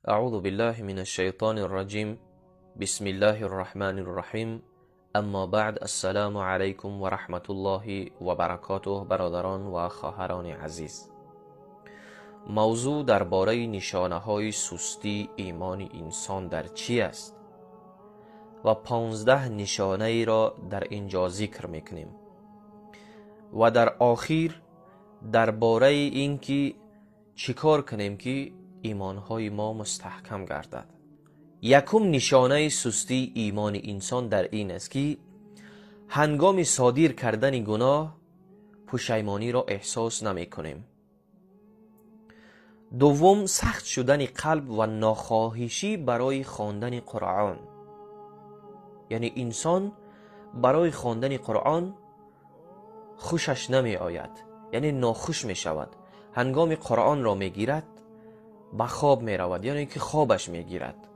اعوذ بالله من الشیطان الرجیم. بسم الله الرحمن الرحیم. اما بعد، السلام علیکم و رحمت الله و برکاته. برادران و خواهران عزیز، موضوع درباره نشانه های سستی ایمان انسان در چی است و 15 نشانه ای را در اینجا ذکر میکنیم و در آخر درباره اینکه چیکار کنیم که ایمانهای ما مستحکم گردد. یکم نشانه سستی ایمان انسان در این است که هنگام صادر کردن گناه پشیمانی را احساس نمی کنیم. دوم، سخت شدن قلب و ناخواهشی برای خواندن قرآن. یعنی انسان برای خواندن قرآن خوشش نمی آید، یعنی ناخوش می شود. هنگام قرآن را می گیرد به خواب می رود، یعنی که خوابش می گیرد.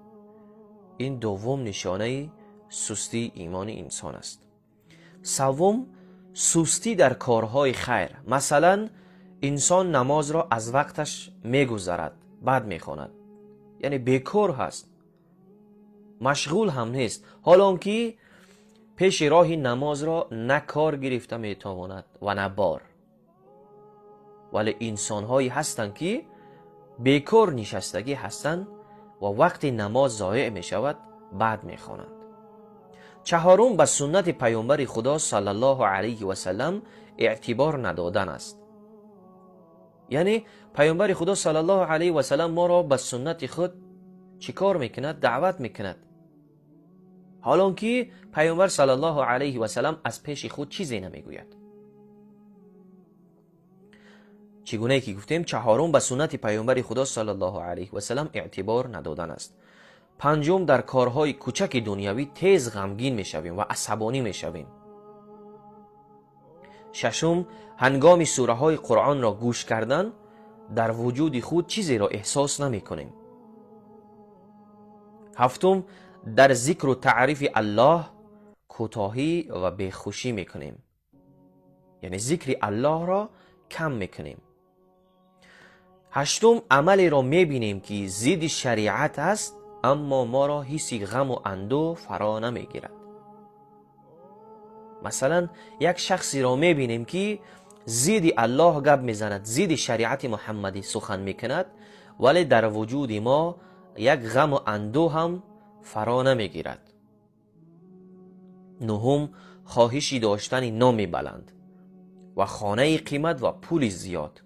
این دوم نشانه سستی ایمان انسان است. سوم، سستی در کارهای خیر. مثلا انسان نماز را از وقتش می گذرد، بعد می خواند، یعنی بیکار هست، مشغول هم نیست، حالا که پیش راه نماز را نه کار گرفته می تواند و نه بار. ولی انسان هایی هستند که بیکار نشستگی هستند و وقت نماز ضایع می شود، بعد می خوانند. چهارم، به سنت پیامبر خدا صلی الله علیه و سلم اعتبار ندادن است. یعنی پیامبر خدا صلی الله علیه و سلم ما را به سنت خود چیکار میکند؟ دعوت میکند، حالا که پیامبر صلی الله علیه و سلم از پیش خود چیزی نمیگوید. چگونه که گفتیم، چهارم، به سنت پیامبر خدا صلی الله علیه و سلم اعتبار ندادن است. پنجم، در کارهای کوچک دنیوی تیز غمگین میشویم و عصبانی میشویم. ششم، هنگام سوره های قرآن را گوش کردن در وجود خود چیزی را احساس نمی کنیم. هفتم، در ذکر و تعریف الله کوتاهی و بیخوشی می کنیم، یعنی ذکر الله را کم می کنیم. هشتم، عملی را می بینیم که ضد شریعت است، اما ما را حس غم و اندوه فرا نمی گیرد. مثلا یک شخصی را می بینیم که ضد الله گپ می زند، ضد شریعت محمدی سخن می کند، ولی در وجود ما یک غم و اندوه هم فرا نمی گیرد. نهم، خواهشی داشتن نام بلند و خانه قیمت و پول زیاد.